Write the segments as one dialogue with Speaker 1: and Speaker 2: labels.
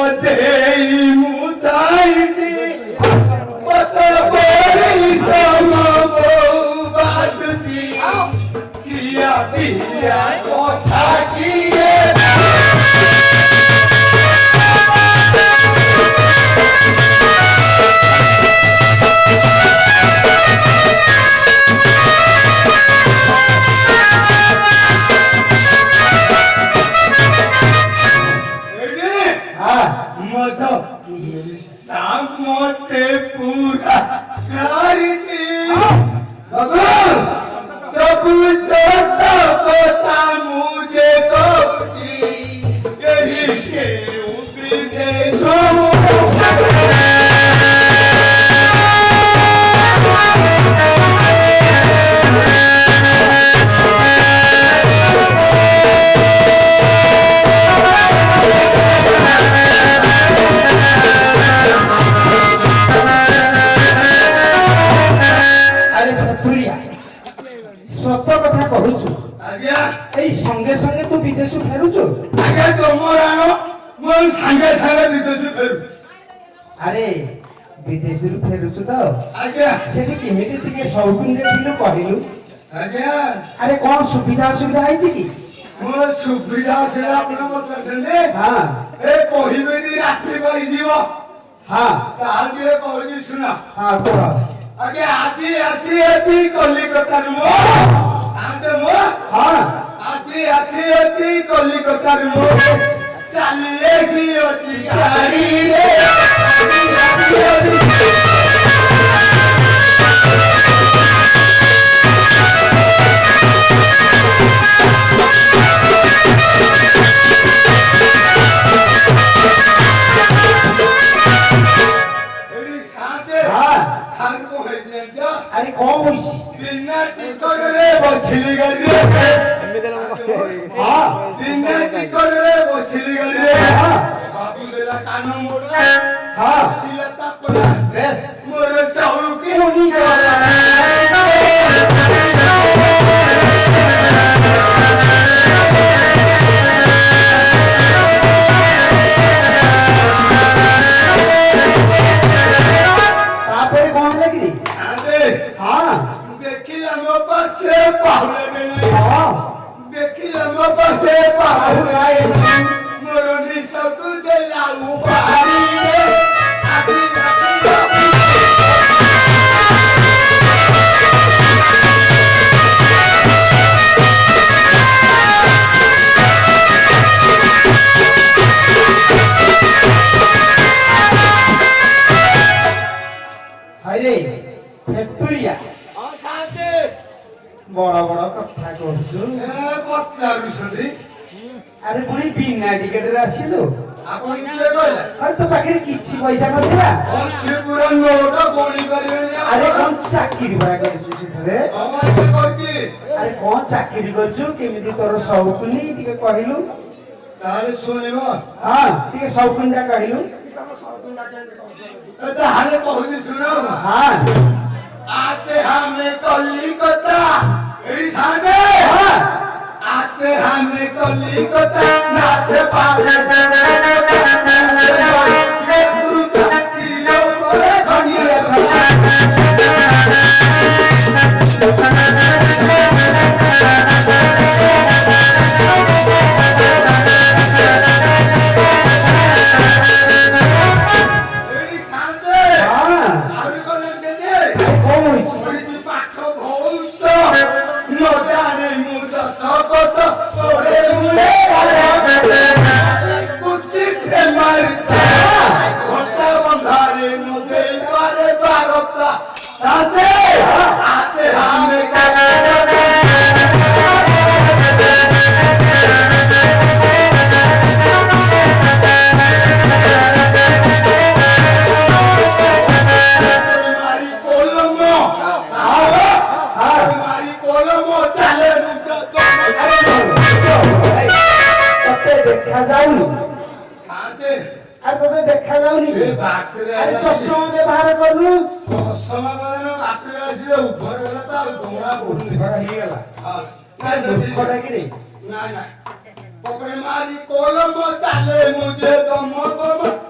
Speaker 1: Dei mutaiti Patabori samabo Batuti Kia pia kota kie Samote pura kariti sabu sota kota mujhe kohti yahi ke upideso
Speaker 2: संगे संगे तू विदेश फेरुचु
Speaker 1: आगे तो Morano मोर संगे संगे विदेश फेरु
Speaker 2: अरे विदेश फेरुचु तो
Speaker 1: आगे
Speaker 2: सेठी केमिति तिके सौकुन रे दिलु कहिलु
Speaker 1: आगे
Speaker 2: अरे कोन सुविधा सुविधा आइछि की
Speaker 1: मोर सुविधा से आपन मत करले
Speaker 2: हां
Speaker 1: ए कोहिबेदी रात्रि बई जीव
Speaker 2: हां
Speaker 1: तादिए कोहि सुना
Speaker 2: हां तो
Speaker 1: आगे आसी कलिकता रु मो शांत मो
Speaker 2: हां
Speaker 1: आसी कलिकता रु मो चाली एसी ओची गाड़ी रे
Speaker 2: अरे कौन
Speaker 1: बिना टिकट रे बसिली गाड़ी रे हां बिना टिकट रे बसिली गाड़ी रे बाबू देला कान मोड़ हां सिला चापड़ा बेस मोर चाउर की होनी देखिला मो बसे पाहुराए मोरनी सब देला उबारी रे आदि
Speaker 2: हरे फेतुरिया
Speaker 1: साथे
Speaker 2: बड़ा बड़ा कथा कहछु
Speaker 1: ए पचारु सदी
Speaker 2: अरे पुणी बिना टिकट रे आसिलु
Speaker 1: आपण इले गले
Speaker 2: अरे तो पाखरे किछि पैसा नथिला
Speaker 1: अछि पुरा नोट गोणी करियो
Speaker 2: अरे कोन चाकरी बरा करछु सेठरे
Speaker 1: हमर के कहछि
Speaker 2: अरे कोन चाकरी करछु केमिति तोर सौकुनी टिके कहिलु
Speaker 1: ताले सुनिबो
Speaker 2: हां टिके सौकुनी जा कहिलु
Speaker 1: ए त हाले कहछि सुनो
Speaker 2: हां
Speaker 1: आते हमें कलिकता एडी साथे
Speaker 2: हां
Speaker 1: आते हमें कलिकता नाते पाले
Speaker 2: देखा जाउनी अरे चश्मा व्यवहार करनु
Speaker 1: चश्मा बदन बाटरे आसी उभर गला त जोड़ा पडुनी
Speaker 2: बड़ा ही गेला
Speaker 1: हां
Speaker 2: काय दुखडा की रे
Speaker 1: ना पकड़े मारी कोलंबो चाले मुझे तो मोबम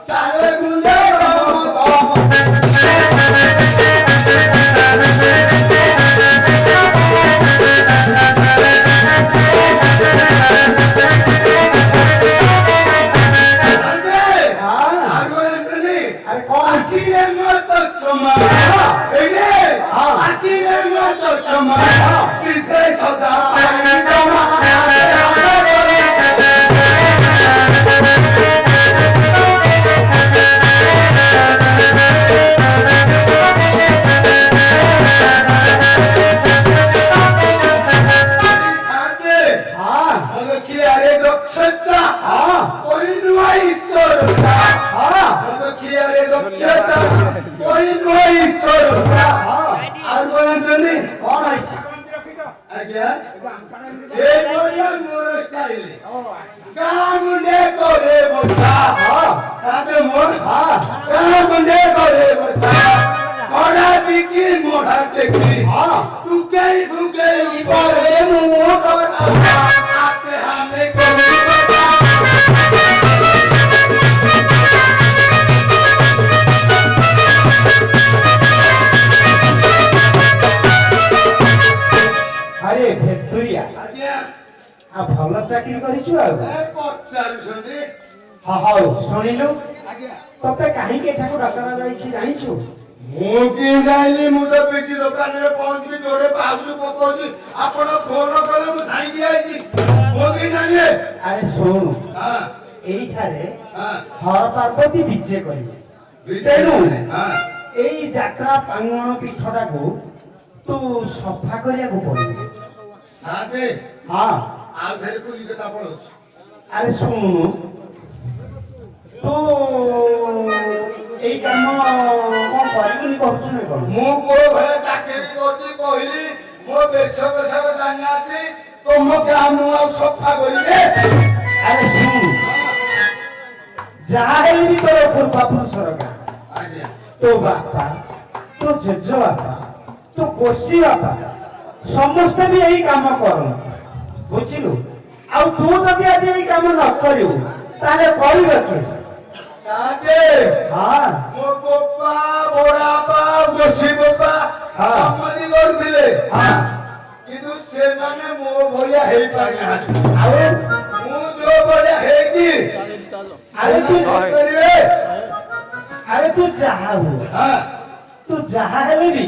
Speaker 1: দেখি
Speaker 2: হ্যাঁ
Speaker 1: টুকেই ভুকেই
Speaker 2: পরে মুখ কথা
Speaker 1: আতে হামে করি
Speaker 2: আরে ভেতুরিয়া
Speaker 1: আজ্ঞା
Speaker 2: ଭଲ ଚାକିରି କରିଛୁ ଆଉ
Speaker 1: ଏ ପଚାରୁଛନ୍ତି
Speaker 2: ହଉ ଶୁଣିଲୁ
Speaker 1: ଆଜ୍ଞା
Speaker 2: ତତେ କାହିଁକି ଏଠାକୁ ଡକରା ଯାଇଛି ଜାଣିଛୁ
Speaker 1: ମୁଁ କି ଯାଇନି ମୁଁ ତ ପିଚି ଦୋକାନରେ ପହଞ୍ଚିକି ଜୋରେ ପାଉଛୁ ପକଉଛି ଆପଣ ଫୋନ କଲେ ମୁଁ ଧାଇଁକି ଆଇଛି ମୁଁ କି ଜାଣିଲେ
Speaker 2: ଆରେ ଶୁଣୁ
Speaker 1: ହଁ
Speaker 2: ଏଇଠାରେ
Speaker 1: ହଁ
Speaker 2: ହର ପାର୍ବତୀ ବିଜେ କରିବେ ତେଣୁ ଏଇ ଯାତ୍ରା ପ୍ରାଙ୍ଗଣ ପୀଠଟାକୁ ତୁ ସଫା କରିବାକୁ ପଡିବ
Speaker 1: ସାଥେ
Speaker 2: ହଁ
Speaker 1: ଆଉ ଧେରେ ପୁରୀ କଥା ପଳଉଛି
Speaker 2: ଆରେ ଶୁଣୁ ତୁ ଏଇ କାମ କଣ କରିବୁନି କରୁଛୁ ନା କଣ
Speaker 1: ମୁଁ କୋଉ ଭଳିଆ ଚାକିରି କରୁଛି କହିଲି ମୋ ବେଶ ବେଶକ ଜାଣିନାହାନ୍ତି ତମ କାମ ଆଉ ସଫା କରିବେ
Speaker 2: ଆରେ ଶୁଣୁ ଯାହା ହେଲେ ବି ତୋର ପୂର୍ବାପୁରୁଷର ଗାଁ
Speaker 1: ଆଜ୍ଞା
Speaker 2: ତୋ ବାପା ତୋ ଜେଜ ବାପା ତୋ କୋଶୀ ବାପା ସମସ୍ତେ ବି ଏଇ କାମ କରନ୍ତି ବୁଝିଲୁ ଆଉ ତୁ ଯଦି ଆଜି ଏଇ କାମ ନ କରିବୁ ତାହେଲେ କରିବ କିଏ
Speaker 1: ସାଥେ
Speaker 2: ହଁ
Speaker 1: ମୋ ବୋପା ବଡାପା ଗୋସି ବୋପା
Speaker 2: ହଁ।
Speaker 1: ସମ୍ମତି କରୁଥିଲେ
Speaker 2: ହଁ
Speaker 1: କିନ୍ତୁ ସେମାନେ ମୋ ଭଳିଆ ହେଇପାରିନାହାନ୍ତି
Speaker 2: ଆଉ
Speaker 1: ମୁଁ ଯୋଉ ଭଳିଆ ହେଇଛି
Speaker 2: ଆରେ ତୁ
Speaker 1: କରିବେ
Speaker 2: ଆରେ ତୁ ଯାହା ହଉ
Speaker 1: ହଁ
Speaker 2: ତୁ ଯାହା ହେଲେ ବି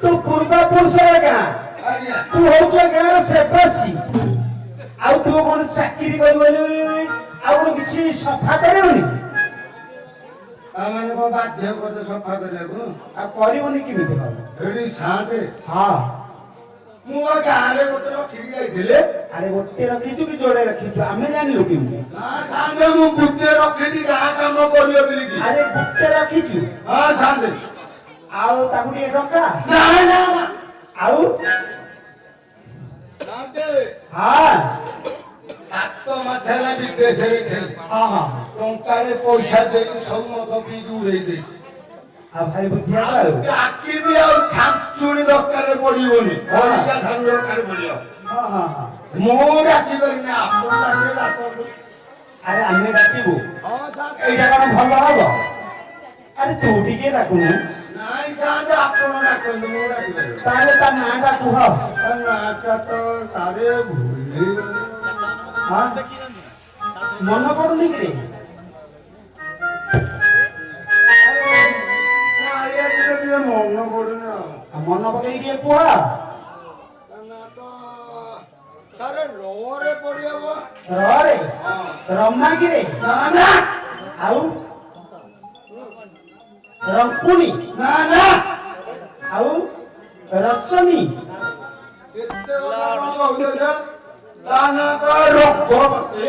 Speaker 2: ତୁ ପୂର୍ବାପୁରୁଷର ଗାଁ
Speaker 1: ଆଜ୍ଞା
Speaker 2: ତୁ ହଉଛ ଗାଁର ସେବାସୀ ଆଉ ତୁ କଣ ଚାକିରି କରିବନି ଆଉ କଣ କିଛି ସଫା କରିବନି
Speaker 1: ତାମାନେ କଣ ବାଧ୍ୟ କରିତେ ସଫା କରିବାକୁ
Speaker 2: ଆଉ କରିବନି କେମିତି ହବ
Speaker 1: ଏଠି ସାଥେ
Speaker 2: ହଁ
Speaker 1: ମୁଁ ମୋ ଗାଁରେ ଗୋଟେ ରଖିକି ଯାଇଥିଲେ
Speaker 2: ଆରେ ଗୋଟେ ରଖିଛୁ କି ଯୋଡେ ରଖିଛୁ ଆମେ ଜାଣିଲୁ କେମିତି
Speaker 1: ନା ସାଥେ ମୁଁ ଗୋଟେ ରଖିଛି ଗାଁ କାମ କରିବ ବୋଲିକି
Speaker 2: ଆରେ ଗୋଟେ ରଖିଛୁ
Speaker 1: ହଁ ସାଥେ
Speaker 2: ଆଉ ତାକୁ ଟିକେ ଡକା
Speaker 1: ନା ନା
Speaker 2: ଆଉ
Speaker 1: ସାଥେ
Speaker 2: ହଁ
Speaker 1: 7 ମାସ ହେଲା ବିଦେଶରେ ଥିଲେ
Speaker 2: ହଁ ହଁ
Speaker 1: ଟଙ୍କାରେ ପଇସା ଦେଇକି ସବୁ ମଦ ପିଇକି ଉଡେଇ ଦେଇଛି
Speaker 2: ଆଉ ଭାରି ବୁଦ୍ଧିଆ
Speaker 1: ଆଉ
Speaker 2: ଆଉ
Speaker 1: ଡାକିବି ଆଉ ଛାଞ୍ଚୁଣି ଦରକାର ପଡିବନି କଣିକା ଧାରୁ ଦରକାର ପଡିବ
Speaker 2: ହଁ ହଁ ହଁ
Speaker 1: ମୁଁ ଡାକି ପାରିନି ଆପଣ ଡାକିଲେ ଡାକନ୍ତୁ
Speaker 2: ଆରେ ଆମେ ଡାକିବୁ
Speaker 1: ହଁ ସାଥେ
Speaker 2: ଏଇଟା କଣ ଭଲ ହବ ଆରେ ତୁ ଟିକେ ଡାକୁନୁ
Speaker 1: ନାଇଁ ସାଥେ ଆପଣ ଡାକନ୍ତୁ ମୁଁ ଡାକି ପାରିବି
Speaker 2: ତାହେଲେ ତା ନାଁ ଟା କୁହ
Speaker 1: ତା ନାଁଟା ତ ସାରେ ଭୁଲିଗଲି
Speaker 2: ହଁ ମନେ ପଡୁନି କିରେ
Speaker 1: ଟିକେ ମନ ପଡୁନି ଆଉ
Speaker 2: ଆଉ ମନେ ପକେଇ ଟିକେ କୁହ
Speaker 1: ତା ନାଁ ତ ସାରେ ରରେ ପଡିବ
Speaker 2: ରରେ
Speaker 1: ହଁ
Speaker 2: ରମାଗିରେ
Speaker 1: ନା ନା
Speaker 2: ଆଉ ରଙ୍କୁଣି
Speaker 1: ନା ନା
Speaker 2: ଆଉ ରଚନୀ
Speaker 1: କେତେ କଥା କଣ କହୁଛ ଯେ? ତା ନାଁ ତ ରଘୁପତି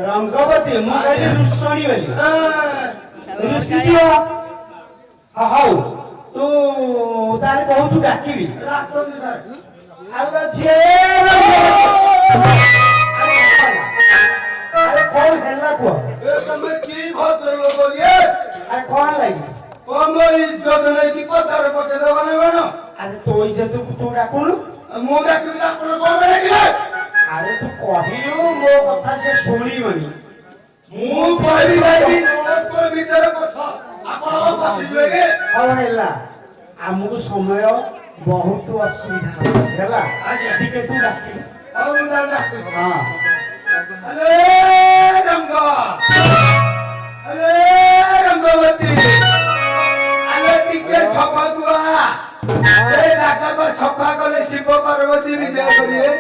Speaker 2: ରଙ୍ଗବତୀ ମୁଁ କହିଲି ରୁଷଣୀ ବୋଲି
Speaker 1: ଏ,
Speaker 2: ଋଷି ଦିଅ ହଉ ତୁ ତାହେଲେ କହୁଛୁ ଡାକିବି
Speaker 1: ଡାକନ୍ତୁ ସାର୍
Speaker 2: ଆଲୋ ଝିଅ ଆରେ କଣ ହେଲା କୁହ
Speaker 1: ଏ ତମେ କି ଭଦ୍ରଲୋକ ଇଏ
Speaker 2: ଆରେ କଣ ଲାଗି
Speaker 1: କମ ଇଜ୍ଜତ ନେଇକି ପଦାରେ ପକେଇଦବ ନା କଣ
Speaker 2: ଆରେ ତୋ ଇଜ୍ଜତକୁ ତୁ ଡାକୁନୁ
Speaker 1: ମୁଁ ଡାକିବି ଆପଣ କଣ ଡାକିଲେ
Speaker 2: ଆରେ ତୁ କହିଲୁ ମୋ କଥା ସେ ଶୁଣିବନି
Speaker 1: ମୁଁ କହିବି ଯାଇକି ନଳକୂଅ ଭିତରେ ପଛ ଆପଣ ପଶିଯିବେ କି
Speaker 2: ହଉ ହେଲା ଆମକୁ ସମୟ ବହୁତ ଅସୁବିଧା ହଉଛି ହେଲା
Speaker 1: ଆଜ୍ଞା।
Speaker 2: ଟିକେ ତୁ ଡାକିବୁ
Speaker 1: ହଉ ମୁଁ ତାହେଲେ ଡାକୁଛି
Speaker 2: ହଁ
Speaker 1: ଆରେ ରଙ୍ଗ ଆରେ ରଙ୍ଗବତୀ ଆରେ ଟିକେ ସଫା କୁଆ ଏ ଜାଗା ସଫା କଲେ ଶିବ ପାର୍ବତୀ ବିଜୟ କରିବେ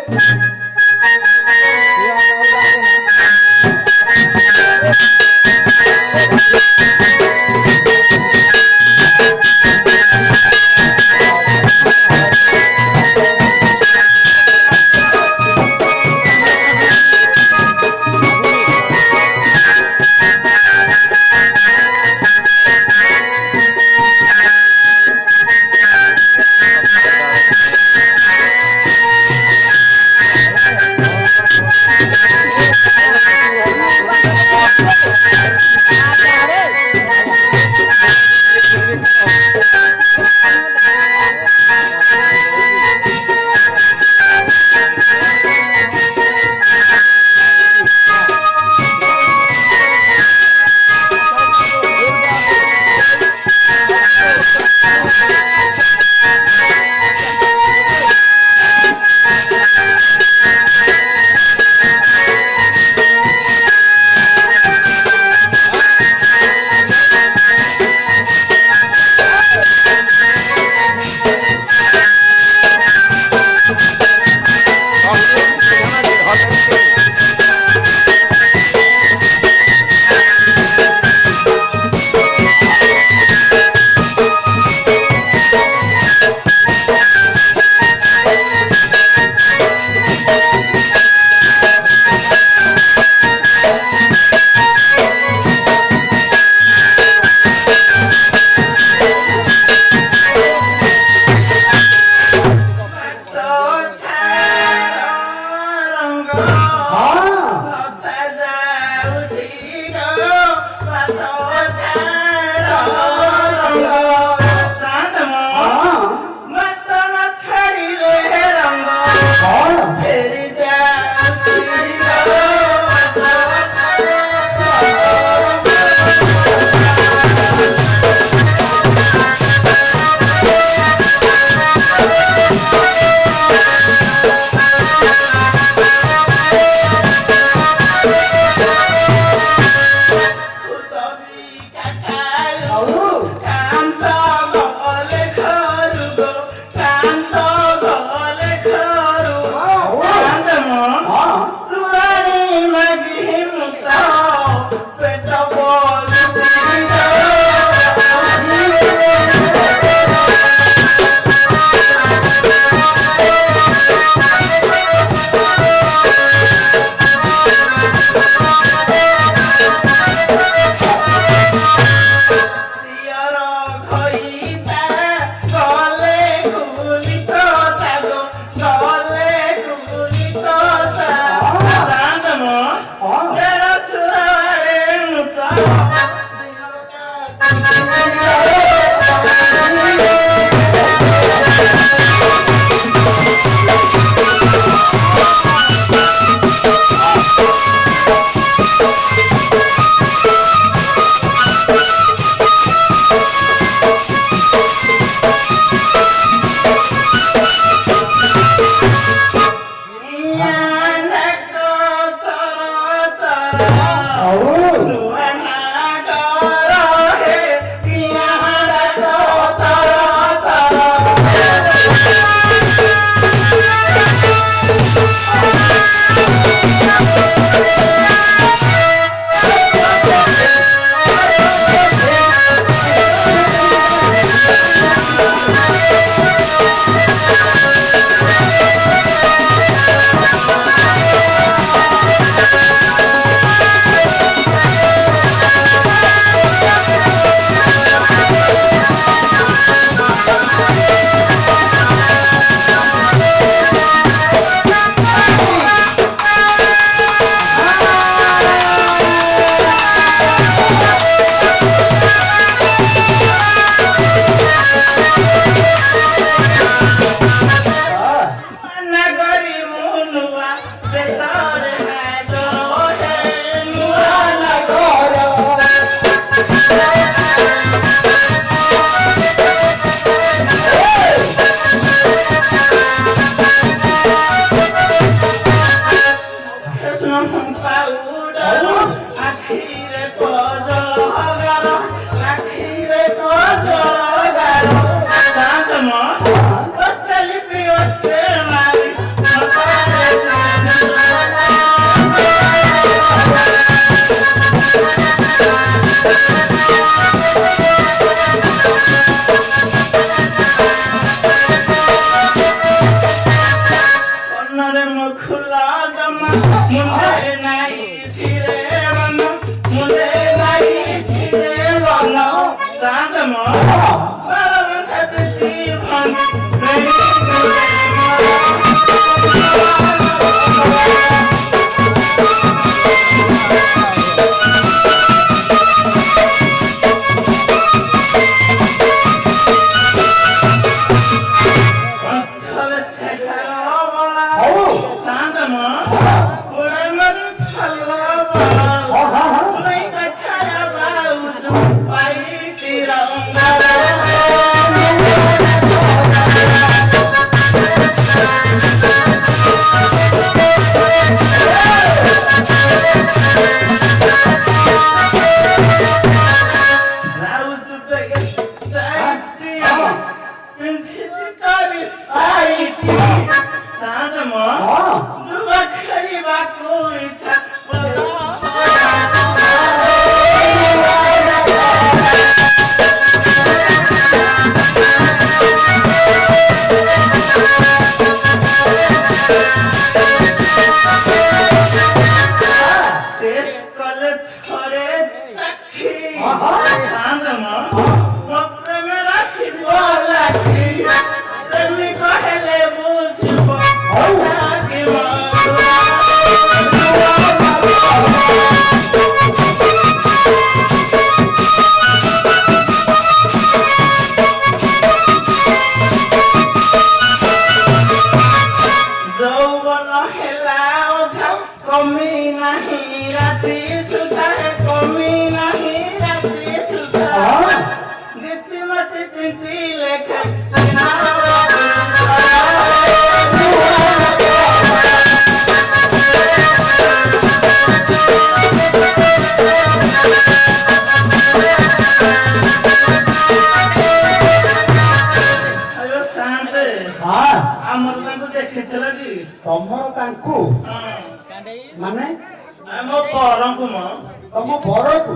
Speaker 2: ବରକୁ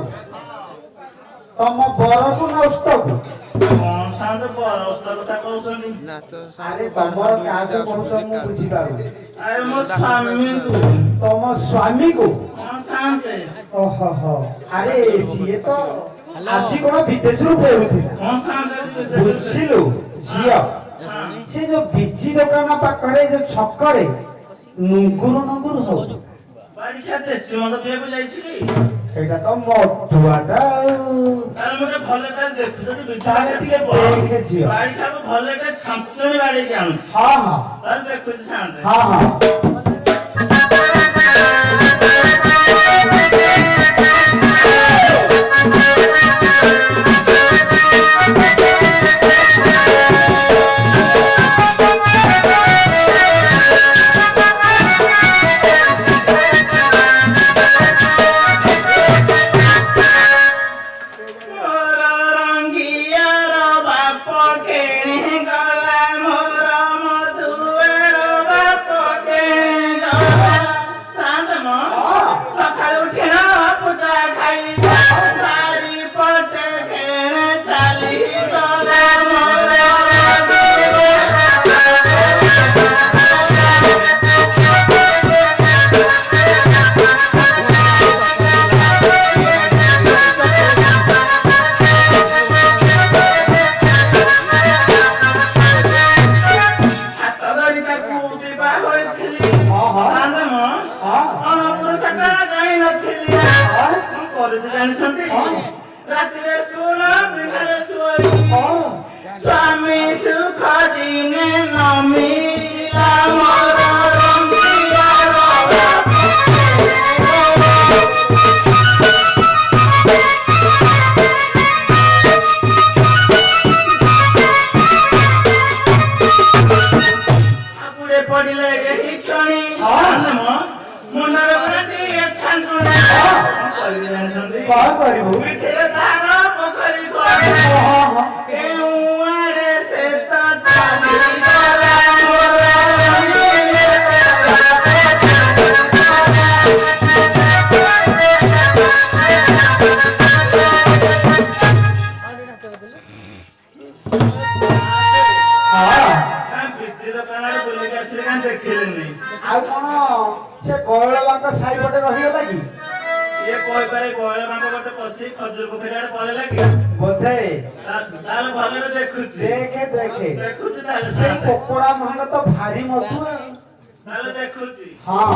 Speaker 2: ନା ଉସ୍ତକୁ?
Speaker 3: କଣ ସାଙ୍ଗେ ବରସ୍ତା କଥା କହୁଛନ୍ତି?
Speaker 2: ଆରେ ତମର କାହାକୁ କହୁଛ ମୁଁ ବୁଝିପାରୁନି।
Speaker 3: ଆରେ ମୋ ସ୍ୱାମୀକୁ।
Speaker 2: ତମ ସ୍ୱାମୀକୁ?
Speaker 3: କଣ ସାଙ୍ଗେ?
Speaker 2: ଓହୋ ଆରେ ସିଏ ତ ଆଜି କଣ ବିଦେଶରୁ ଫେରୁଥିଲା।
Speaker 3: କଣ ସାଙ୍ଗେ?
Speaker 2: ବୁଝିଲୁ ଝିଅ, ସେ ଯୋଉ ବିଜି ଦୋକାନ ପାଖରେ ଯୋଉ ଛକରେ ନୁଙ୍ଗୁରୁ ହଉଛି
Speaker 3: ବାଡ଼ିଖିଆ ଦେଶୀ ମଦ ପିଇବାକୁ ଯାଇଛି କି?
Speaker 2: ସେଇଟା ତ ମଧୁଆଟା ଆଉ।
Speaker 3: ତାହେଲେ ମୁଁ ଟିକେ ଭଲ ଦେଖୁଛି
Speaker 2: ତାହେଲେ ଟିକେ ଦେଖେ ଝିଅ।
Speaker 3: ବାଡ଼ିଖିଆକୁ ଭଲ ଛାଞ୍ଚୁଣି ବାଡ଼େଇକି ଆଣୁଛି।
Speaker 2: ହଁ
Speaker 3: ତାହେଲେ ଦେଖୁଛି ସାଙ୍ଗେ।
Speaker 2: ହଁ
Speaker 3: ଜାଣିଛନ୍ତି ରାତିରେ ଶୁଣ ଦିନରେ ଶୋଇ ସ୍ୱାମୀ ସୁଖ ଦିନେ ନ ମିଳିଲା ମୋର ରଙ୍ଗିଲା ଆପୁଡେ ପଡ଼ିଲେ ଏହି କ୍ଷଣି ମୁଣ୍ଡର ଛାଞ୍ଚୁଣା କରିବି ଜାଣିଛନ୍ତି?
Speaker 2: କଣ କରିବୁ?
Speaker 3: ପିଠିରେ ତାର ପୋଖରୀ କେଉଁଆଡେ ସେ ତ ଚାଲିଗଲା ପିଠି ଦୋକାନରେ ବୁଲିକି ଆସିଲେ କାହିଁ ଦେଖିଲେନି?
Speaker 2: ଆଉ କଣ ସେ କୈଳବାଙ୍କ ସାହି ପଟେ ରହିଗଲା କି?
Speaker 3: ଇଏ କହିପାରେ ଗହଳ ମାଙ୍କ ଗୋଟେ ପଶି ଖଜୁର ପୋଖରୀ ଆଡେ ପଳେଇଲା କି?
Speaker 2: ବୋଧେ।
Speaker 3: ତାହେଲେ ଭଲରେ ଦେଖୁଛି।
Speaker 2: ଦେଖେ
Speaker 3: ଦେଖୁଛି ତାହେଲେ
Speaker 2: ସେ ପକୋଡା ମହାନ ତ ଭାରି ମଧୁଆ।
Speaker 3: ତାହେଲେ ଦେଖୁଛି।
Speaker 2: ହଁ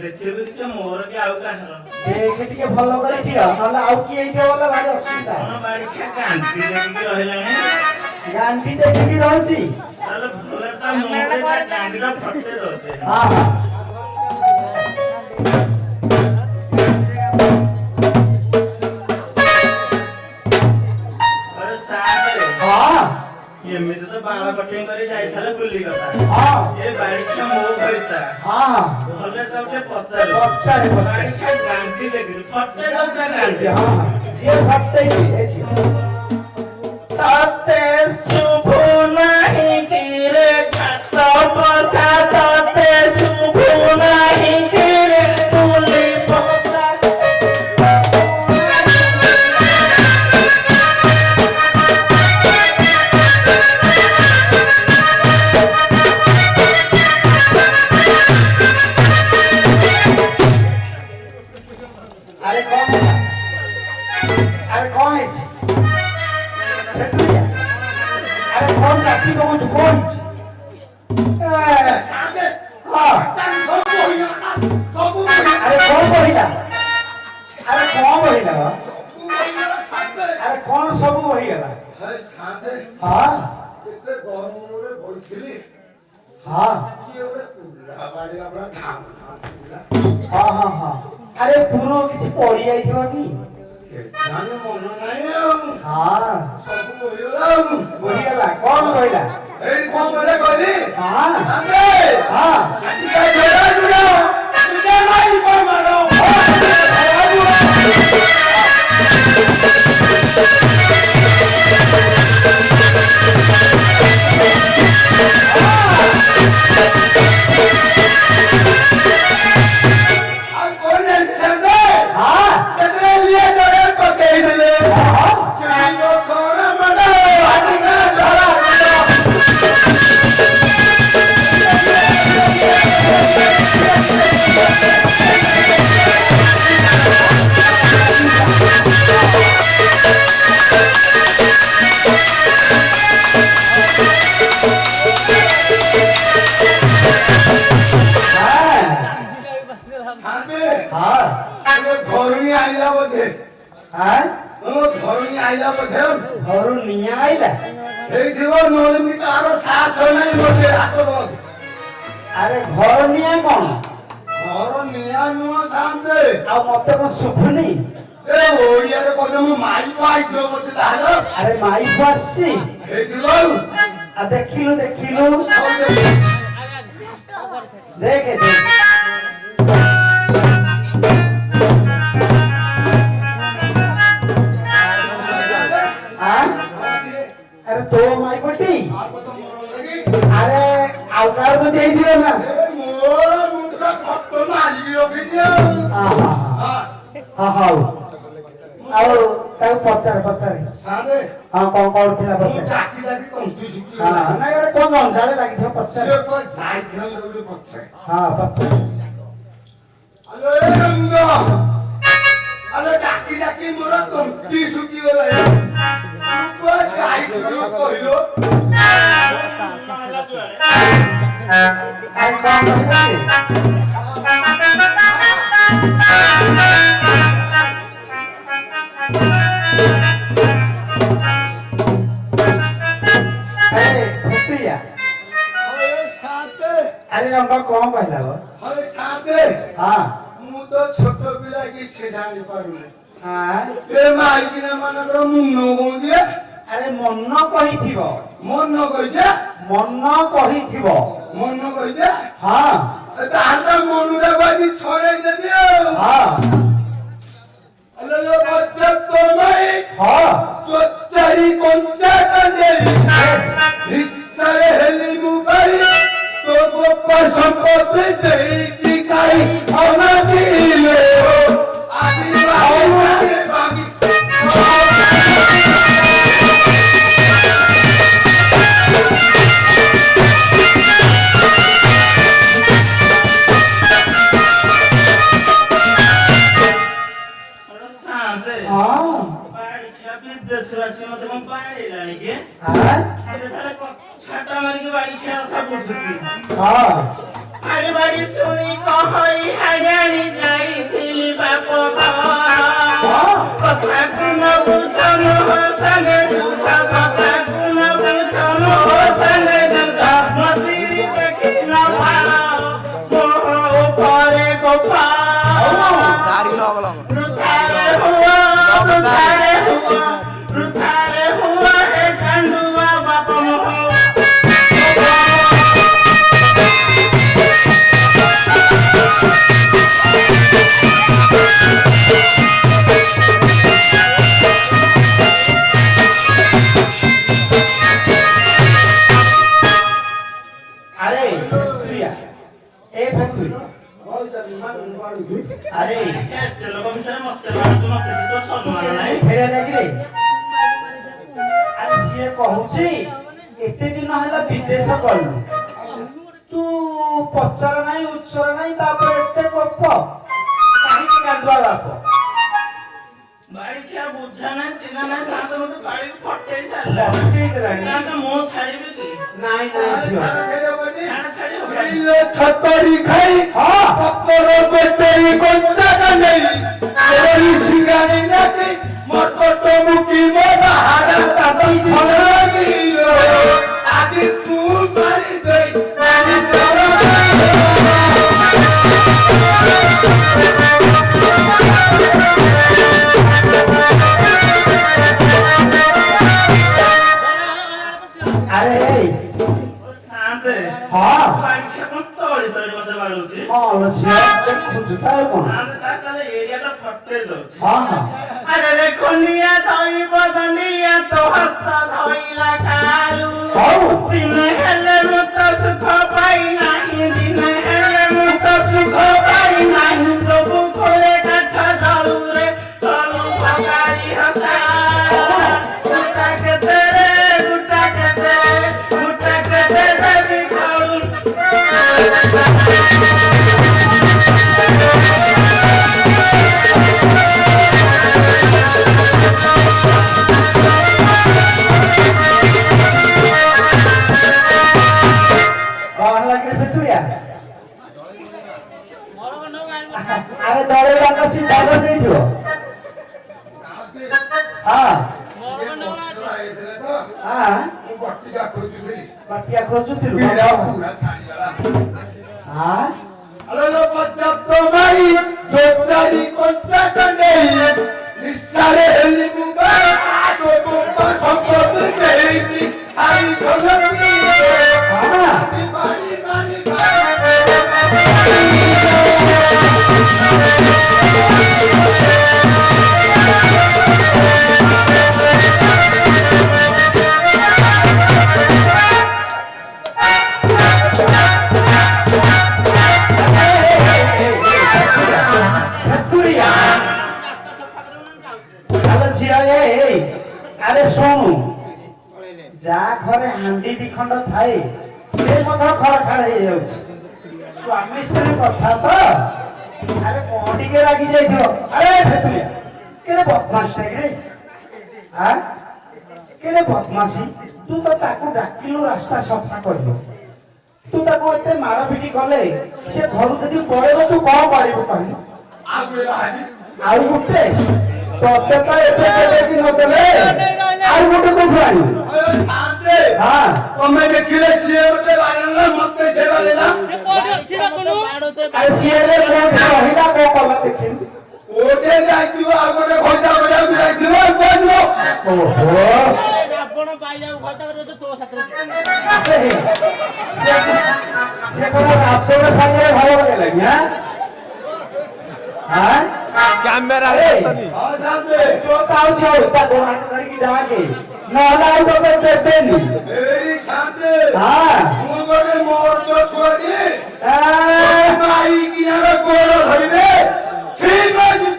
Speaker 3: ଦେଖିବି ସେ ମୋର କି ଆଉ କାହାର?
Speaker 2: ଦେଖେ ଟିକେ ଭଲ କରିଛି ନହେଲେ ଆଉ କିଏ ହେଇଥିବ ବୋଲେ ଭାରି ଅସୁବିଧା।
Speaker 3: ବାଡ଼ିଖିଆ ଗାଣ୍ଠି ଦେଖିକି ରହିଲାଣି।
Speaker 2: ଗାଣ୍ଠି ଦେଖିକି ରହିଛି।
Speaker 3: ତାହେଲେ ଭଲ ତା ମୁହଁରେ ତା ଗାଣ୍ଠିଟା ଫଟେଇ ଦଉଛି।
Speaker 2: ହଁ
Speaker 3: ଏମିତି ତ ବାଳ କଟିଂ କରି ଯାଇଥିଲେ ବୁଲି କଥା। ଏ ବାଡ଼ିଖିଆ ମୋ କଇତା ଭଲରେ ତାକୁ ଟିକେ ପଚାରେ ବାଡ଼ିଖିଆ ଗାଣ୍ଠି ଦେଖିଲି ଫଟେଇ ଦଉଚା ଗାଣ୍ଠି। ତତେ ଶୁଭୁ ନାହିଁ କିରେ ଖାତ ବସା ତତେ ଶୁଭୁ ନାହିଁ କିରେ ତୁଲି ବସା।
Speaker 2: ଆରେ କଣ ହେଇଛି? ଆରେ କଣ ଚାକିରି କହୁଛୁ? କଣ ହେଇଛି? ଆରେ କଣ ବହିଲା? ଆରେ କଣ ବହିଲା? ଆରେ କଣ ସବୁ ବହିଗଲା? ହଁ ହଁ ଆରେ ପୁରୁ କିଛି ପଡି ଯାଇଥିବ କି?
Speaker 1: ଜାଣି ମନ ନାହିଁ ଆଉ
Speaker 2: ହଁ
Speaker 1: ସବୁ ବୋହିଗଲା ଆଉ
Speaker 2: ବୋହିଗଲା କଣ ବୋହିଲା
Speaker 1: ଏଇଠି କଣ କହିଲେ କହିଲି
Speaker 2: ହଁ
Speaker 1: ସାଙ୍ଗେ
Speaker 2: ହଁ
Speaker 1: ଟିକେ ଜୋର ଜୁଡ଼ ଟିକେ ମାଇ କଣ ମାର ଆଉ କଣ ଜାଣିଛି ସାଙ୍ଗେ
Speaker 2: ହଁ
Speaker 1: ସେଥିରେ লিয়ে ଜୋରେ ପକେଇ ଦେଲେ ଚିଡ଼ିଙ୍କ ଖରା ମାଡ ଆଟିକା ଝରା ସାଙ୍ଗେ
Speaker 2: ହଁ
Speaker 1: ଆମ ଘରୁଣି ଆଇଲା ବୋଧେ
Speaker 2: ହଁ
Speaker 1: ଆମ ଘରୁଣି ଆଇଲା ବୋଧେ
Speaker 2: ଘରୁ ନିଆଁ ଆଇଲା
Speaker 1: ହେଇଥିବ ନହେଲେ ବି ତାର ସାହସ ନାହିଁ ବୋଧେ ହାତ ଧର
Speaker 2: ଆରେ ଘର ନିଆଁ କଣ
Speaker 1: ଘର ନିଆଁ ନୁହଁ ସାଙ୍ଗେ
Speaker 2: ଆଉ ମତେ କଣ ଶୁଭୁନି
Speaker 1: ଏ ଓଡିଆରେ କହିଲେ ମୁଁ ମାଇପ ଆଇଥିବ ବୋଧେ ତାହାର
Speaker 2: ଆରେ ମାଇପ ଆସିଛି
Speaker 1: ହେଇଥିବ
Speaker 2: ଆଉ ଦେଖିଲୁ ଦେଖିଲୁ
Speaker 1: ଆଉ ଦେଖ।
Speaker 2: ଦେଖେ ଦେଖେ हाँ? अरे तो माई पट्टी अरे अवकार तो दे दियो ना हाँ हाँ हाँ ଆଉ ତାକୁ ପଚାରେ ପଚାରେ ହଁ କଣ କରୁଥିଲା ପଚାରେ ହଁ ନାଇଁ ଆରେ କଣ ଜଞ୍ଜାଳେ ଲାଗିଥିବ ପଚାରେ ହଁ ପଚାରେ
Speaker 1: ଆଲୋ ଡାକି ଡାକି ମୋର ତଣ୍ଟି ଶୁଖିଗଲା କହିଲ
Speaker 2: ଆରେ କଣ କହିଲା ଆରେ ଭୂତିଆ ଆରେ ରଙ୍ଗ କଣ କହିଲା ଗୋ ହଁ
Speaker 1: ମୁଁ ତ ଛୋଟ ପିଲା କିଛି ଜାଣିପାରୁନି
Speaker 2: ହଁ
Speaker 1: ଏ ମାଇକିନା ମାନଙ୍କର ମୁନ କହୁଛି
Speaker 2: ଆରେ ମନ କହିଥିବ
Speaker 1: ମନ କହିଛେ
Speaker 2: ମନ କହିଥିବ
Speaker 1: ମନ କହିଛେ
Speaker 2: ହଁ
Speaker 1: ତାହାର ମନଟାକୁ ଆଜି ଛଡେଇ ଦେବି ଆଉ
Speaker 2: ହଁ
Speaker 1: ଆଲୋ ବଚ୍ଚା ତୋମାଇ
Speaker 2: ହଁ
Speaker 1: ଚୋଚାଇ କଞ୍ଚା କାଣ୍ଡେଇ
Speaker 2: ବେଶ
Speaker 1: ହିସାରେ ହେଲି ମୁବାଇ ତୋ ଗୋପା ସମ୍ପତ୍ତି ଦେଇଛି କାଇ ଛନା ଦିଲେ ଆଜି ବାଗି
Speaker 3: ସାଙ୍ଗେ
Speaker 2: ହଁ
Speaker 3: ବାଡି ଖିଆ ବିଦେଶବାସୀ ମତେ କଣ ବାଡେଇଲାଣି କି
Speaker 2: ହଁ
Speaker 3: ଛାଟା ମାରିକି ବାଡି ଖିଆ କଥା ବୁଝୁଛି
Speaker 2: ହଁ
Speaker 3: ଆରେ ବାଡି ଶୁଣି କହଇ ହାଡାଣି ଯାଇଥିଲି ବାପ କଥାକୁ ନ ବୁଝନୁ ହୋ ସାଙ୍ଗେ ଦୁଃଖ କଥାକୁ ନ ବୁଝନୁ ହୋ ସାଙ୍ଗେ ଦୁଃଖ ମସିରି ଦେଖି ନ ପାଅ ମୋହ ଉପରେ ଗୋପା ବୃଥାରେ ହୁଅ ବୃଥାରେ ହୁଅ ହେ କାଣ୍ଡୁଆ ବାପ ମୋହ
Speaker 2: আরে প্রিয়া এ ভক্তি আরে
Speaker 3: କେତେ ଲୋକ ଭିତରେ ମତେ ବାଡୁଛୁ ମତେ ବି ତ ସମ୍ମାନ ନାହିଁ
Speaker 2: ଫେରା ଲାଗିରେ ଆରେ ସିଏ କହୁଛି ଏତେ ଦିନ ହେଲା ବିଦେଶ ଗଲୁ ତୁ ପଚାର ନାହିଁ ଉଚ୍ଚର ନାହିଁ ତାପରେ ଏତେ ଗପ କାହିଁକି କାନ୍ଦୁଆ ବାପ
Speaker 3: ବାଡି ଖିଆ ବୁଝା ନାହିଁ ଚିହ୍ନା ନାହିଁ ସାଙ୍ଗ ମତେ ବାଡିକୁ ଫଟେଇ ସାରିଲା
Speaker 2: ପକେଇ ଦେଲାଣି
Speaker 3: ସାଙ୍ଗ ମୁଁ ଛାଡିବି କି
Speaker 2: ନାଇଁ ନାଇଁ ଝିଅ
Speaker 3: ଛାଡ
Speaker 1: ଛତରି ଖାଇ
Speaker 2: ହଁ
Speaker 1: ପପର ବେଟେଇ କଞ୍ଚା କାଣ୍ଡେଇ ଏଇ ସିଙ୍ଗାଣି ନାକି ମୋର ପଟ ମୁକି ମୋ ବାହାରା ତାତି ଛଡାଇଲୋ ଆଜି ତୁ ମାରି ଦେଇ ମାରି ଦେଇ
Speaker 3: ଶାନ୍ତେ
Speaker 2: ହଁ
Speaker 3: ବାଡ଼ି କଣ ତଳି ତଳି ମତେ ବାଡୁଛି
Speaker 2: ହଁ ଲୋ ଝିଅ ଦେଖୁଛୁ ତ ଆଉ କଣ
Speaker 3: ଶାନ୍ତେ ତା ତାହେଲେ ଏରିଆଟା ଫଟେଇ ଦଉଛି
Speaker 2: ହଁ ହଁ
Speaker 3: ଆରେ ରେ ଖନିଆ ଧଇବ ଦନିଆ ତୋ ହସ୍ତ ଧଇଲା କାଳୁ
Speaker 2: ହଉ
Speaker 3: ଦିନେ ହେଲେ ମୁଁ ତ ସୁଖ ପାଇ ନାହିଁ ଦିନେ ହେଲେ ମୁଁ ତ ସୁଖ ପାଇ ନାହିଁ ପ୍ରଭୁ କୋରେ କାଠ ଜଳୁ ରେ ତଳୁ ଭଗାରି ହସା ଗୁଟା କେତେ ରେ ଗୁଟା କେତେ ଦେବି ଖାଳୁ
Speaker 2: କଣ ଲାଗିଲେ ପେଚୁରିଆ ଆରେ ଦଳେଇବାଟ ସିଧା କରିଦେଇଥିବ ହଁ ହଁ
Speaker 1: ବଟିକା ଖୋଜୁଥିଲି
Speaker 2: ପାଟିଆ ଖୋଜୁଥିଲୁ
Speaker 1: ପିଡ଼ା ପୁରା ଛାଡ଼ିଗଲା
Speaker 2: ହଁ
Speaker 1: ଆଲୋ ପର୍ଯ୍ୟାପ୍ତ ମାଇ ଯୋଚାରି କଞ୍ଚା କଣ୍ଡେଇ ନିଶାରେ ହେଲି ମୁବା ଗୋପା ସମ୍ପତ୍ତି ନେଇକି ଆଇ ଖଲନ୍ତି
Speaker 2: ହଁ
Speaker 1: ବାଡ଼ି ବାଡ଼ି
Speaker 2: ପେଚୁରିଆ ଆଲୋ ଝିଅ ଆରେ ଶୁଣୁ ଯାହା ଘରେ ହାଣ୍ଡି ଦି ଖଣ୍ଡ ଥାଏ ସେ ମଧ୍ୟ ଖଡ଼ ଖାଡ଼ ହେଇଯାଉଛି ସ୍ୱାମୀ ସ୍ତ୍ରୀ କଥା ତ ଆରେ କଣ ଟିକେ ରାଗି ଯାଇଥିବ ଆରେ ପେଚୁରିଆ କେଡ଼େ ବଦମାସ ଟାଇରେ କେଡ଼େ ବଦମାସି ତୁ ତ ତାକୁ ଡାକିଲୁ ରାସ୍ତା ସଫା କରିବୁ ତୁ ତାକୁ ଏତେ ମାଡ଼ ପିଟି କଲେ ସେ ଘରୁ ଯଦି ପଳେଇବ ତୁ କଣ କରିବୁ କହିଲୁ
Speaker 1: ଆଉ ଗୋଟେ ବାହାରି
Speaker 2: ଆଉ ଗୋଟେ ତତେ ତ ଏବେ ଦେବେ କି ନଦେବେ ଆଉ ଗୋଟେ କୋଉଠୁ ଆଣିବୁ
Speaker 1: ଶାନ୍ତେ
Speaker 2: ହଁ
Speaker 1: ତମେ ଦେଖିଲେ ସିଏ ମତେ ବାଡ଼ିଲା ମତେ ସେ ବାଡ଼ିଲା
Speaker 2: ଆରେ ସିଏ ଏବେ କୋଉଠି ରହିଲା କୋଉ କଲା ଦେଖିବୁ
Speaker 1: କୋଉଠି ଯାଇଥିବ ଆଉ ଗୋଟେ ଖୋଜା କରିବାକୁ ଯାଇଥିବ ଆଉ କୁହାଯିବ
Speaker 2: ଓହୋ ଆରେ, ସେ କଣ ଆପଣ ସାଙ୍ଗରେ ଭଲ ଲାଗିଲାନି ହଁ
Speaker 4: କ୍ୟାମେରା
Speaker 2: ଆରେ,
Speaker 1: ହଁ ଶାନ୍ତେ
Speaker 2: ଚୋତା ହଉଛି ଆଉ ତା ଗୋଡ଼ ହାତ ଧରିକି ଡାକେ ନହେଲେ ଆଉ ତତେ ଦେବେନି
Speaker 1: ଏଇ ଶାନ୍ତେ
Speaker 2: ହଁ
Speaker 1: ମୁଁ ଗୋଟେ ମୋର ତ ଛୁଆଟି
Speaker 2: ଆ,
Speaker 1: ମାଇ କିଆର ଗୋଡ଼ ଧରିବେ ଠିକ ଅଛି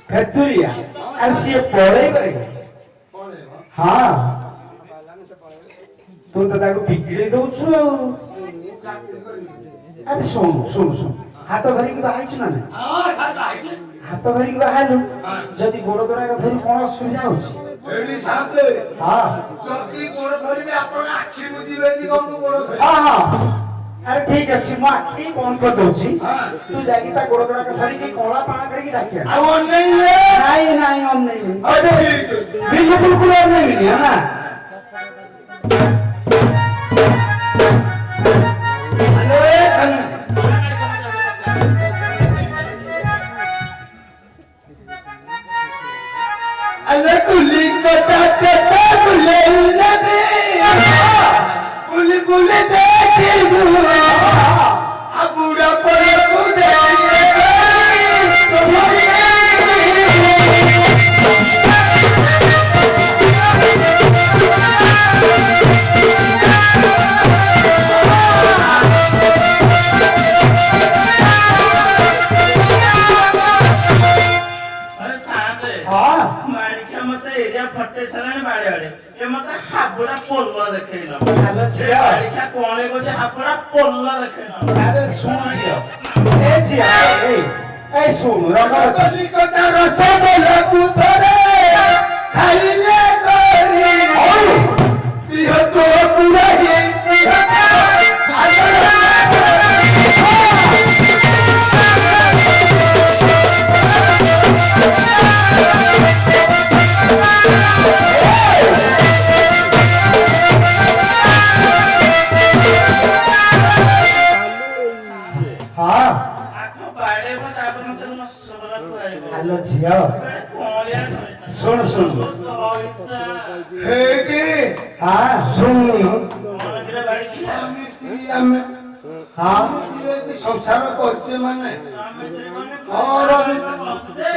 Speaker 2: ଫେତୁରିଆ ଆରେ ସିଏ ପଳେଇ ପାରିବେ ହଁ ତୁ ତ ତାକୁ ବିଗିଡେଇ ଦଉଛୁ ଆଉ ଆରେ ଶୁଣୁ ଶୁଣୁ ଶୁଣୁ ହାତ ଧରିକି ବାହାଇଛୁ ନା ନାଇଁ
Speaker 1: ହଁ ସାର୍ ଭାଇ
Speaker 2: ହାତ ଧରିକି ବାହାଇଲୁ ଯଦି ଗୋଡ଼ ଗୋଡ଼ାକ ଧରି କଣ ଅସୁବିଧା ହଉଛି
Speaker 1: ଏଠି ଶାନ୍ତେ
Speaker 2: ହଁ
Speaker 1: ଯଦି ଗୋଡ଼ ଧରିବେ ଆପଣ ଆଖି ବୁଝିବେନି କଣ ମୁଁ ଗୋଡ଼ ଧରିବି
Speaker 2: ହଁ ହଁ ଆରେ ଠିକ ଅଛି ମୁଁ ଆଖି ବନ୍ଦ କରିଦଉଛି ତୁ ଯାଇକି ତା ଗୋଡ଼ ଗୋଡ଼ାକ ଧରିକି କଳା ପାଣା କରିକି ଡାକିଆ
Speaker 1: ଆଉ ଅନେଇଲେ
Speaker 2: ନାଇଁ ନାଇଁ ଅନେଇନି
Speaker 1: ଆରେ ଠିକ ଅଛି
Speaker 2: ବିଲକୁଲ ଅନେଇବିନି ହେଲା
Speaker 1: ଆଲୋ ଏ ଛାନ ଆଲୋ କୁଲି କଟା କଟା ବୁଲେ ନଦୀ ବୁଲି ବୁଲି ଦେଖିଲୁ ଆବୁଡ଼ା ପରକୁ
Speaker 3: ଆରେ ଶାନ୍ତେ
Speaker 2: ହଁ
Speaker 3: ମାଣିକ୍ୟ ମତେ ଏରିଆ ଫଟେଇ ସାରିଲାଣି ବାଡିଆଡେ ଏ ମତେ ହାବୁଡା ପୋଲ ଦେଖେଇଲ
Speaker 2: ଆଲୋ ଝିଅ
Speaker 3: ମାଣିକ୍ୟ କଣ କହୁଛି ହାବୁଡା ପୋଲ ଦେଖେଇଲ
Speaker 2: ଆରେ ଶୁଣୁ ଝିଅ ଏ ଝିଅ এই শোন
Speaker 1: কলিকতা রসগোল্লাକୁ ଥରେ ଖାଇଲେ କରି ଦିହ ତୋ ପୁରା
Speaker 2: ହଁ
Speaker 3: ଆଖ ବାଡେଇବ ତାପରେ ମତେ ରସଗୋଲା ଖୁଆଇବ
Speaker 2: ଆଲୋ ଝିଅ
Speaker 3: କଳିଆ
Speaker 2: ଶୁଣ ଶୁଣ
Speaker 1: ହେଇଟି
Speaker 2: হ্যাঁ
Speaker 1: ଶୁଣୁ
Speaker 3: କଣ କିରେ ବାଡ଼ିଖିଆ?
Speaker 1: ସ୍ୱାମୀ ସ୍ତ୍ରୀ ଆମେ
Speaker 2: হ্যাঁ
Speaker 1: ସ୍ତ୍ରୀ ଏମିତି ସଂସାର କରୁଛେ ମାନେ
Speaker 3: ସ୍ୱାମୀ ସ୍ତ୍ରୀ ମାନେ
Speaker 1: ମୋର ବି-
Speaker 3: କହୁଛୁ ଯେ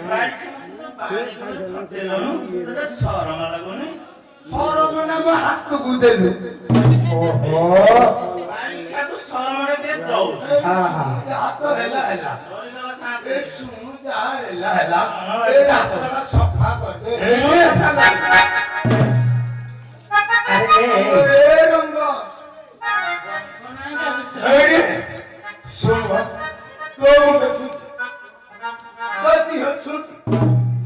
Speaker 3: ବାଡ଼ିଖିଆ ମତେ ତ ବାଡ଼ି ଘରେ ଫଟେଇଲୁଣୁ, ତତେ ଶରମ ଲାଗୁନି?
Speaker 1: ସରମାନେ ଆମ ହାତକୁ ଦେଲୁ
Speaker 2: ଓହୋ
Speaker 3: ବାଡ଼ିଖିଆକୁ ଶରମରେ ଟିକେ ଦଉଛୁ।
Speaker 2: হ্যাঁ হ্যাঁ
Speaker 1: ହାତ ହେଲା ହେଲା
Speaker 3: ଡରିଗଲା
Speaker 1: ଏ
Speaker 3: ଶାନ୍ତି।
Speaker 1: ଶୁଣୁ ଯାହା ହେଲା ହେଲା ଏ ରାସ୍ତାଟା ସଫା କରିଦେ
Speaker 3: ମୁଁ ସଫା କରିବି।
Speaker 2: আরে
Speaker 1: ଏ ରଙ୍ଗ ଏଇଠି ଶୁଣ ତୋ ମୁଣ୍ଡ ଛୁଟି ତୋ ଦିହ ଛୁଟି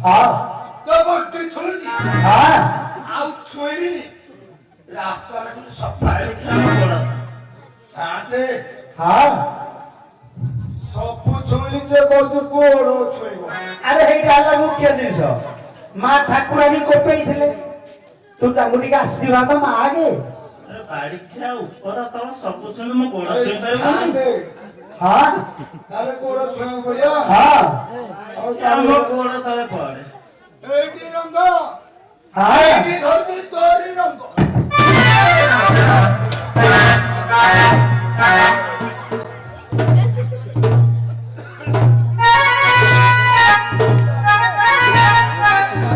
Speaker 2: হ্যাঁ
Speaker 1: ତୋ ବଟି ଛୁଟି
Speaker 2: হ্যাঁ
Speaker 1: ଆଉ ଛୁଇଁବିନି ରାସ୍ତାଟା କିନ୍ତୁ ସଫା
Speaker 3: ବାଡ଼ିଖିଆ ମୋ ଗୋଡ଼।
Speaker 1: ଶାନ୍ତେ
Speaker 2: হ্যাঁ
Speaker 1: ସବୁ ଛୁଇଁଲି ଯେ କହୁଛୁ ଗୋଡ଼ ଛୁଇଁବ
Speaker 2: ଆରେ ହେଇଟା ହେଲା ମୁଖ୍ୟ ଜିନିଷ ମା ଠାକୁରାଣୀ କୋପେଇଥିଲେ ତୁ ତାଙ୍କୁ ଟିକେ ଆଶୀର୍ବାଦ ମାଗେ
Speaker 3: ଆରେ ବାଡ଼ିଖିଆ ଉପର ତଳ ସବୁ ଛୁଇଁବି, ମୋ ଗୋଡ଼
Speaker 1: ଏ
Speaker 3: ଛୁଇଁ ପାରିବୁନି?
Speaker 1: ଶାନ୍ତେ
Speaker 2: ହଁ
Speaker 1: ତାହେଲେ ଗୋଡ଼ ଛୁଇଁବ ବଢିଆ
Speaker 2: ହଁ
Speaker 1: ଆଉ
Speaker 3: ଆମ
Speaker 1: ତାହେଲେ
Speaker 3: ଗୋଡ଼ ତଳେ ପଡ଼େ।
Speaker 1: ଏଇଠି ରଙ୍ଗ
Speaker 2: ହଁ
Speaker 1: ଏଇଠି ଧରବି ତୋରି ରଙ୍ଗ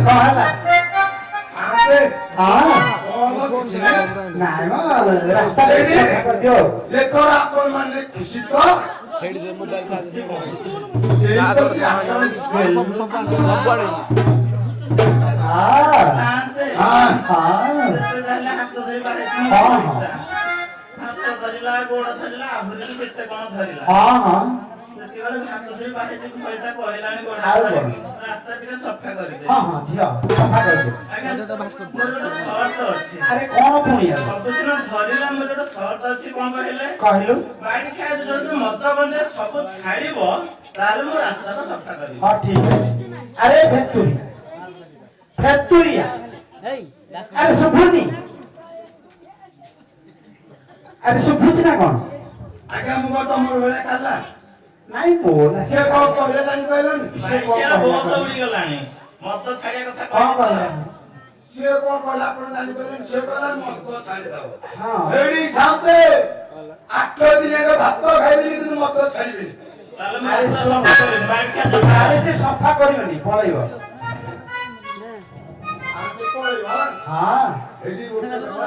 Speaker 2: କଣ ହେଲା
Speaker 1: ଶାନ୍ତେ
Speaker 2: ହଁ
Speaker 1: କଣ କିଛି ନାହିଁ
Speaker 2: ନାଇଁ ମ ରାସ୍ତା ସଫା କରିଦିଅ
Speaker 1: ଏଥର ଆପଣ ମାନେ ଖୁସି ତ ଏଇ ତ କି ଆପଣ
Speaker 2: ହଁ
Speaker 3: ଶାନ୍ତେ।
Speaker 1: ହଁ
Speaker 2: ହଁ
Speaker 3: ଯେତେ ଯାହେଲେ ହାତ ଧରି ବାହାରିଛି ମୋ
Speaker 2: ହଁ,
Speaker 3: ଗୋଡ଼ଟା। ହାତ ଧରିଲା, ଗୋଡ଼ ଧରିଲା, ଆହୁରି ବି କେତେ କଣ ଧରିଲା।
Speaker 2: ହଁ ହଁ
Speaker 3: ଯେତେବେଳେ ହାତ ଧରି ବାହାରିଛି ଭଇତା କହିଲାଣି ଗୋଡ଼
Speaker 2: ଆଉ
Speaker 3: ଧରିକି,
Speaker 2: କଣ?
Speaker 3: ରାସ୍ତା ଟିକେ ସଫା କରିଦେ।
Speaker 2: ହଁ ହଁ ଝିଅ ସଫା କରିଦିଅ
Speaker 3: ଆଜ୍ଞା, ମୋର ଗୋଟେ ସର୍ଟ ଅଛି।
Speaker 2: ଆରେ କଣ ପୁଣି ହେଲା
Speaker 3: ସବୁଦିନ ଧରିଲା, ମୋର ଗୋଟେ ସର୍ଟ ଅଛି, କଣ କହିଲେ?
Speaker 2: କହିଲୁ
Speaker 3: ବାଡ଼ିଖିଆ ଯେତେବେଳେ ମଦ ଗଞ୍ଜେ ସବୁ ଛାଡ଼ିବ, ତାହେଲେ ମୁଁ ରାସ୍ତାଟା ସଫା କରିବି।
Speaker 2: ହଁ ଠିକ ଅଛି ଆରେ ଫେତୁରିଆ ଆରେ ଶୁଭୁନି ଆରେ ଶୁଭୁଛି ନା କଣ
Speaker 1: ଆଜ୍ଞା ମୁଁ କଣ ତମର ଭଳିଆ କାଲା
Speaker 2: ନାଇଁ ମୋ ନା
Speaker 1: ସେ କଣ କହିଲେ ଜାଣିପାରିଲନି
Speaker 2: ସେ କଣ
Speaker 3: ବାଡ଼ିଖିଆର
Speaker 2: କହିଲା
Speaker 3: ବୟସ ଉଡ଼ିଗଲାଣି। ମଦ ଛାଡ଼ିବା କଥା
Speaker 2: କଣ
Speaker 3: କହିଲି
Speaker 2: କହିଲା
Speaker 3: ତ।
Speaker 1: ସିଏ କଣ କହିଲା ଆପଣ ଜାଣିପାରିଲେନି ସେ କହିଲା ମଦ ଛାଡ଼ିଦବ
Speaker 2: ହଁ
Speaker 1: ଏଇଠି ସାମତେ 8 ଦିନ ଏକ ଭାତ ଖାଇବିନି କିନ୍ତୁ ମଦ ଛାଡ଼ିବିନି
Speaker 3: ତାହେଲେ ମୁଁ ରାସ୍ତା ସଫା କରିବି। ବାଡ଼ିଖିଆ ସଫା
Speaker 2: ଆରେ ସେ ସଫା କରିବନି ପଳେଇବ
Speaker 1: ଆମେ ପଳେଇବ
Speaker 2: ହଁ
Speaker 1: ଏଇଠି ଗୋଟେ କଥା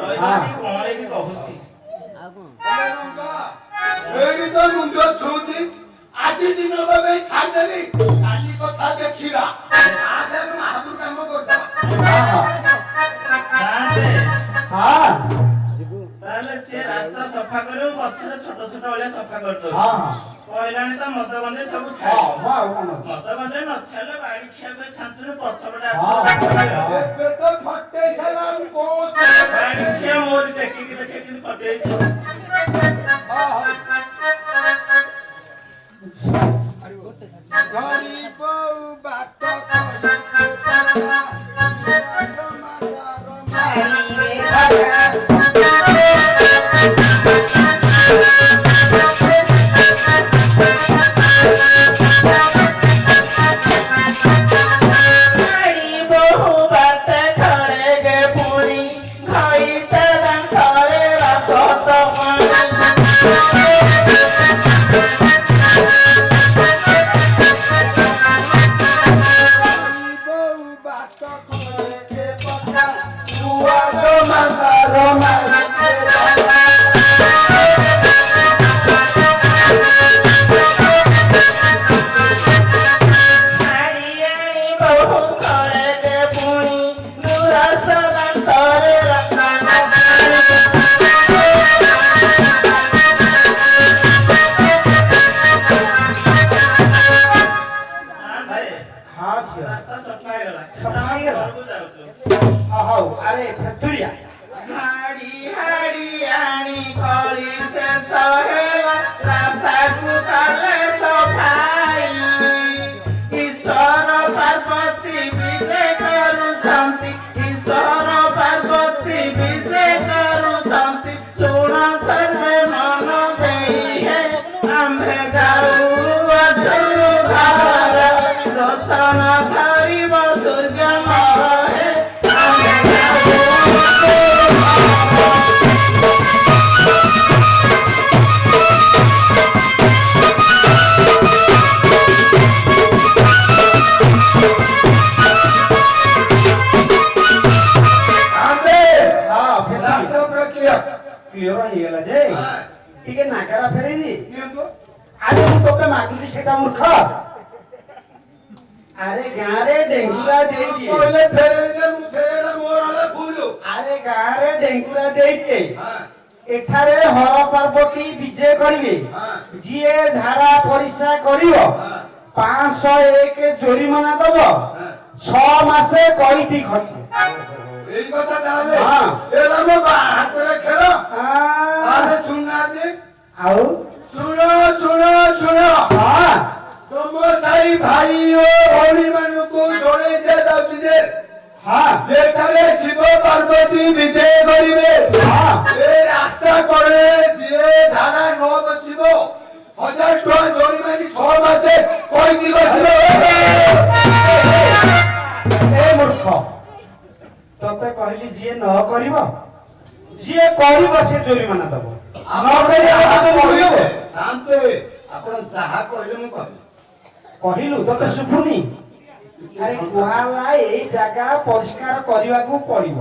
Speaker 3: ରହିକି କଣ ହେଇକି କହୁଛି।
Speaker 1: ଏଇଠି ତ ମୁଣ୍ଡ ଛୁଉଛି ଆଜି ଦିନ ପାଇଁ ଛାଡ଼ିଦେବି କାଲି କଥା ଦେଖିବା ଆସେ ମହାପୁର କାମ କରିଦବା
Speaker 3: ଶାନ୍ତେ।
Speaker 2: ହଁ
Speaker 3: ତାହେଲେ ସିଏ ରାସ୍ତା ସଫା କରିବ, ପଛରେ ଛୋଟ ଛୋଟ ଅଳିଆ ସଫା କରିଦବ।
Speaker 2: ହଁ ହଁ
Speaker 3: କହିଲାଣି ତ ମଦ ଗଞ୍ଜେ ସବୁ
Speaker 2: ହଁ
Speaker 3: ଛାଡ଼ିବ।
Speaker 2: ମ ଆଉ କଣ ଅଛି
Speaker 3: ମଦ ଗଞ୍ଜେ ନ ଛାଡ଼ିଲେ ବାଡ଼ି ଖିଆକୁ ଛାଞ୍ଚୁନି, ପଛପଟେ
Speaker 2: ହଁ, ହଁ।
Speaker 1: ଏବେ ତ ଫଟେଇ ସାରିଲାଣି କଣ
Speaker 3: ବାଡ଼ି ଖିଆ ମୋରି ଟେକିକି ଦେଖେ କେମିତି ଫଟେଇଛି।
Speaker 1: ଗରିବ ବାଟ
Speaker 3: ବାଡ଼ି ବହୁ ବାଟେ ଖଡ଼େକେ ପୁଣି ଘଇତା ଦାନ୍ତରେ ରଖତ
Speaker 1: ବାଟ କରେ ପକା ଛୁଆ ମାତାର
Speaker 3: ମାଡ଼ିଆଣି ବହୁ ଖଡ଼େକେ ପୁଣି ଦୁରସ୍ତ ଦାନ୍ତରେ
Speaker 2: ହଁ ଝିଅ
Speaker 3: ରାସ୍ତା ସଫା ହେଇଗଲା।
Speaker 2: ସଫା ହେଇଗଲା?
Speaker 3: ଘରକୁ ଯାଉଛୁ।
Speaker 2: ହଉ ଆରେ ଫେତୁରିଆ
Speaker 3: ହାଡ଼ି ହାଡ଼ି ଆଣି କଳି ଶେଷ ହେଲା, ରାସ୍ତାକୁ କଲେ ସଫାଇ। ଈଶ୍ୱର ପାର୍ବତୀ ବିଜେ କରୁଛନ୍ତି, ଈଶ୍ୱର ପାର୍ବତୀ ବିଜେ କରୁଛନ୍ତି। ଶୁଣ ସର୍ବେ ମନ ଦେଇ ହେ, ଆମ୍ଭେ ଯାଉଅଛୁ ଘର। ଦୋଷ ନ ଧରିବ ସୂର୍ଯ୍ୟ ମର ହେ,
Speaker 2: ଟିକେ ନାଗରା ଫେରେଇଦି
Speaker 1: ନିଅନ୍ତୁ।
Speaker 2: ଆରେ ମୁଁ ତୋତେ ମାଗୁଛି ସେଟା ମୂର୍ଖ ଆରେ ଗାଁରେ ଡେଙ୍ଗୁରା ଦେଇଦିଏ
Speaker 1: କହିଲେ ଫେରେଇଲେ ମୁଁ ଫେରେଇଲା ମୋର ହେଲା ଭୁଲ।
Speaker 2: ଆରେ ଗାଁରେ ଡେଙ୍ଗୁରା ଦେଇଦିଏ
Speaker 1: ହଁ
Speaker 2: ଏଠାରେ ହର ପାର୍ବତୀ ବିଜେ କରିବେ
Speaker 1: ହଁ
Speaker 2: ଯିଏ ଝାଡା ପରିସ୍ରା କରିବ 501 ଜୋରିମାନା ଦବ 6 ମାସେ କଇତି ଖଟିବ
Speaker 1: ଏଇ କଥା ତାହେଲେ
Speaker 2: ହଁ।
Speaker 1: ଏରା ମୋ ହାତରେ ଖେଳ। ତାହେଲେ ଶୁଣୁନାହାନ୍ତି।
Speaker 2: ଆଉ
Speaker 1: ଶୁଣ ଶୁଣ ଶୁଣ
Speaker 2: ହଁ
Speaker 1: ତମ ସାହି ଭାଇ ଓ ଭଉଣୀ ମାନଙ୍କୁ ଜଣେଇ ଦିଆଯାଉଛି ଯେ
Speaker 2: ହଁ
Speaker 1: ଏଠାରେ ଶିବ ପାର୍ବତୀ ବିଜେ କରିବେ।
Speaker 2: ହଁ
Speaker 1: ଏ ରାସ୍ତା କଡ଼ରେ ଯିଏ ଝାଡା ନ ବସିବ 1000 ଟଙ୍କା ଜରିମାନି 6 ମାସେ କହିକି ବସିବ।
Speaker 2: ଏ ମୂର୍ଖ ତତେ କହିଲି ଯିଏ ନ କରିବ ଯିଏ କରିବ ସେ ଜୋରିମାନା ଦବ ନ କରିବ ତତେ କହିବ
Speaker 1: ଶାନ୍ତ ଆପଣ ଯାହା କହିଲେ ମୁଁ କହିବି।
Speaker 2: କହିଲୁ ତତେ ଶୁଭୁନି ଆରେ କୁହାଲା ଏଇ ଜାଗା ପରିଷ୍କାର କରିବାକୁ ପଡିବ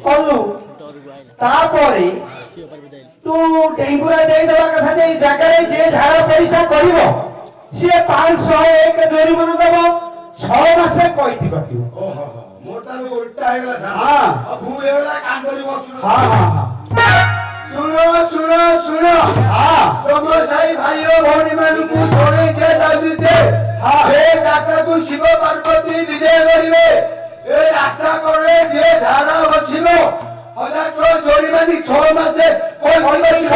Speaker 2: କଲୁ ତାପରେ ତୁ ଡେଙ୍ଗୁରା ଦେଇଦେବା କଥା ଯେ ଏଇ ଜାଗାରେ ଯିଏ ଝାଡା ପରିସ୍ରା କରିବ ସିଏ 501 ଜୋରିମାନା ଦବ 6 ମାସେ କଇତି କଟିବ
Speaker 1: ଓହୋ ମୋର ତାହେଲେ ଉଲ୍ଟା ହେଇଗଲା ସାର୍।
Speaker 2: ହଁ।
Speaker 1: ଭୁଲ ହେଇଗଲା କାନ୍ଦରି ବସୁନ।
Speaker 2: ହଁ ହଁ ହଁ
Speaker 1: ଶୁଣ ଶୁଣ ଶୁଣ
Speaker 2: ହଁ
Speaker 1: ତମ ସାହି ଭାଇ ଓ ଭଉଣୀ ମାନଙ୍କୁ ଜଣେଇ ଦିଆଯାଉଛି ଯେ ଏ ଯାତ୍ରାକୁ ଶିବ ପାର୍ବତୀ ବିଜୟ କରିବେ। ଏ ରାସ୍ତା କଡ଼ରେ ଯିଏ ଝାଡା ବସିବ 1000 ଟଙ୍କା ଜରିମାନି 6 ମାସେ କହିକି ବସିବ।